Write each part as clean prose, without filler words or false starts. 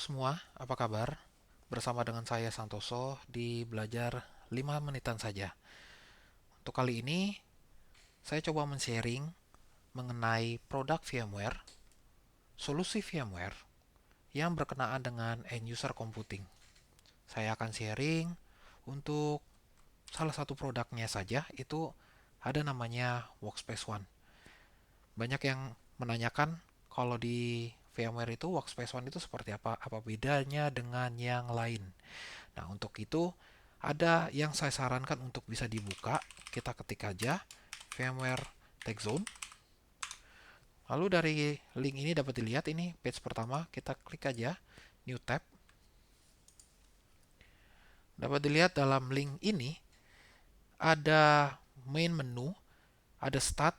Semua, apa kabar? Bersama dengan saya Santoso di belajar 5 menitan saja. Untuk kali ini, saya coba men-sharing mengenai produk VMware, solusi VMware yang berkenaan dengan end user computing. Saya akan sharing untuk salah satu produknya saja, itu ada namanya Workspace ONE. Banyak yang menanyakan kalau di VMware itu Workspace ONE itu seperti apa bedanya dengan yang lain. Nah, untuk itu ada yang saya sarankan untuk bisa dibuka. Kita ketik aja VMware TechZone. Lalu dari link ini dapat dilihat ini page pertama, kita klik aja New Tab. Dapat dilihat dalam link ini ada main menu, ada Start,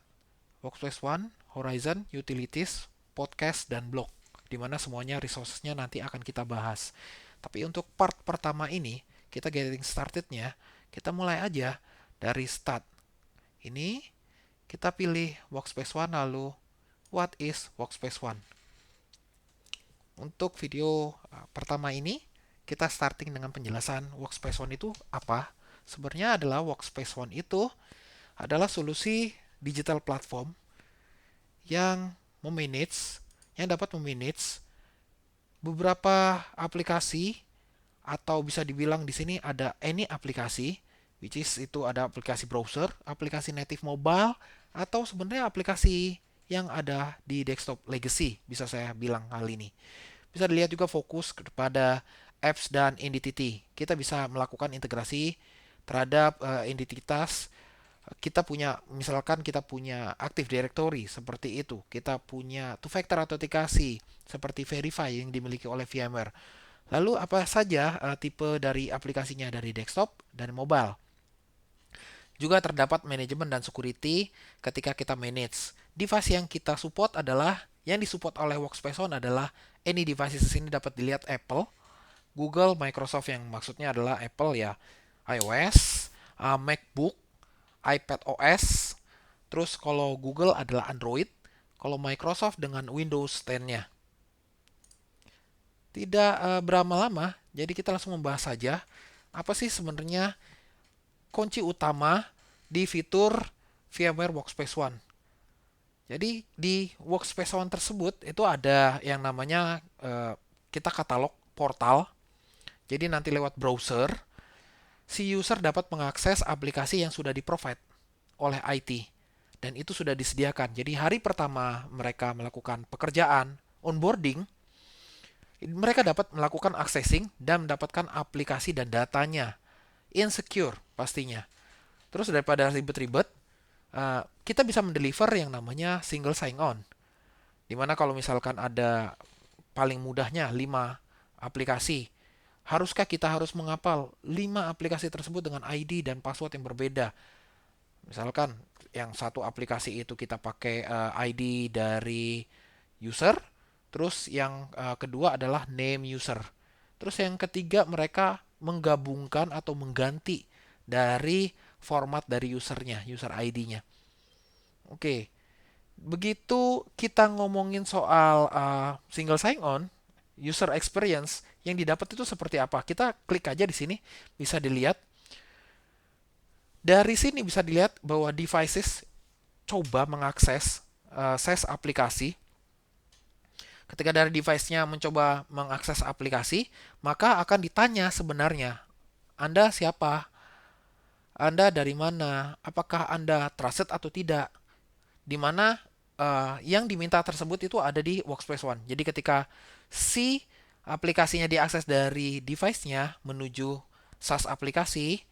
Workspace ONE, Horizon, Utilities, Podcast, dan Blog. Di mana semuanya resources-nya nanti akan kita bahas. Tapi untuk part pertama ini, kita getting started-nya, kita mulai aja dari Start. Ini kita pilih Workspace ONE lalu what is Workspace ONE. Untuk video pertama ini kita starting dengan penjelasan Workspace ONE itu apa. Sebenarnya adalah Workspace ONE itu adalah solusi digital platform yang memanage, yang dapat memanage beberapa aplikasi atau bisa dibilang di sini ada any aplikasi, which is itu ada aplikasi browser, aplikasi native mobile, atau sebenarnya aplikasi yang ada di desktop legacy, bisa saya bilang hal ini. Bisa dilihat juga fokus kepada apps dan entity. Kita bisa melakukan integrasi terhadap entitas. Kita punya, misalkan kita punya Active Directory seperti itu. Kita punya two-factor authentication seperti Verify yang dimiliki oleh VMware. Lalu apa saja tipe dari aplikasinya dari desktop dan mobile. Juga terdapat manajemen dan security ketika kita manage. Device yang kita support adalah yang disupport oleh Workspace ONE adalah any devices di sini dapat dilihat Apple, Google, Microsoft yang maksudnya adalah Apple ya, iOS, MacBook, iPad OS, terus kalau Google adalah Android, kalau Microsoft dengan Windows 10-nya. Tidak berlama-lama, jadi kita langsung membahas saja apa sih sebenarnya kunci utama di fitur VMware Workspace ONE. Jadi di Workspace ONE tersebut itu ada yang namanya kita katalog portal. Jadi nanti lewat browser, si user dapat mengakses aplikasi yang sudah di-provide oleh IT. Dan itu sudah disediakan. Jadi hari pertama mereka melakukan pekerjaan onboarding, mereka dapat melakukan accessing dan mendapatkan aplikasi dan datanya. Insecure pastinya. Terus daripada ribet-ribet, kita bisa mendeliver yang namanya single sign-on. Dimana kalau misalkan ada paling mudahnya 5 aplikasi, haruskah kita harus menghafal 5 aplikasi tersebut dengan ID dan password yang berbeda? Misalkan yang satu aplikasi itu kita pakai ID dari user, terus yang kedua adalah name user. Terus yang ketiga mereka menggabungkan atau mengganti dari format dari usernya, user ID-nya. Oke, begitu kita ngomongin soal single sign-on, user experience yang didapat itu seperti apa? Kita klik aja di sini, bisa dilihat. Dari sini bisa dilihat bahwa devices coba mengakses ses aplikasi. Ketika dari device-nya mencoba mengakses aplikasi, maka akan ditanya sebenarnya, Anda siapa? Anda dari mana? Apakah Anda trusted atau tidak? Di mana yang diminta tersebut itu ada di Workspace ONE. Jadi ketika si aplikasinya diakses dari device-nya menuju SAS aplikasi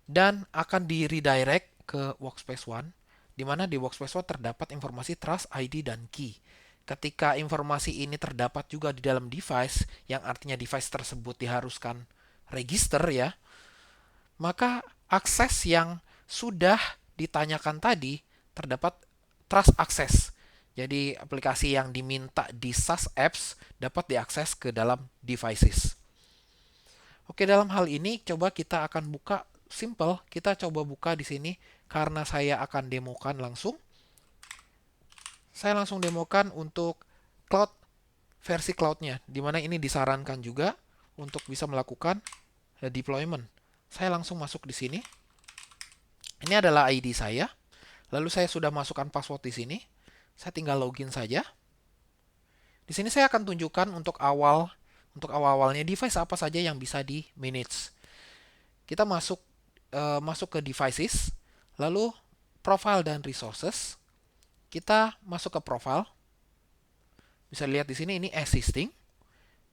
dan akan di redirect ke Workspace ONE, di mana di Workspace ONE terdapat informasi trust, ID, dan key. Ketika informasi ini terdapat juga di dalam device, yang artinya device tersebut diharuskan register ya, maka akses yang sudah ditanyakan tadi terdapat trust access. Jadi aplikasi yang diminta di SaaS apps dapat diakses ke dalam devices. Oke, dalam hal ini coba kita akan buka simple. Kita coba buka di sini karena saya akan demokan langsung. Saya langsung demokan untuk Cloud versi cloud-nya, di mana ini disarankan juga untuk bisa melakukan deployment. Saya langsung masuk di sini. Ini adalah ID saya. Lalu saya sudah masukkan password di sini. Saya tinggal login saja. Di sini saya akan tunjukkan untuk awal-awalnya device apa saja yang bisa di manage. Kita masuk ke devices, lalu profile dan resources. Kita masuk ke profile. Bisa lihat di sini ini existing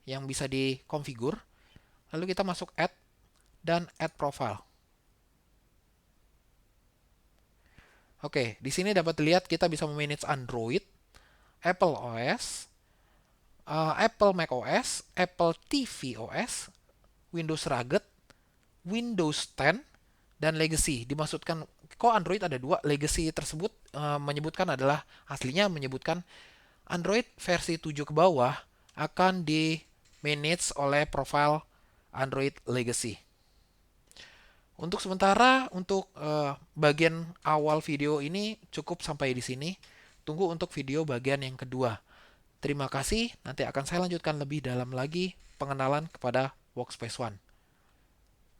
yang bisa dikonfigur. Lalu kita masuk add dan add profile. Oke, di sini dapat dilihat kita bisa memanage Android, Apple OS, Apple macOS, Apple tvOS, Windows Rugged, Windows 10, dan Legacy. Dimaksudkan kok Android ada dua, Legacy tersebut menyebutkan adalah aslinya menyebutkan Android versi 7 ke bawah akan di manage oleh profile Android Legacy. Untuk sementara, untuk bagian awal video ini cukup sampai di sini. Tunggu untuk video bagian yang kedua. Terima kasih, nanti akan saya lanjutkan lebih dalam lagi pengenalan kepada Workspace ONE.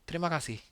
Terima kasih.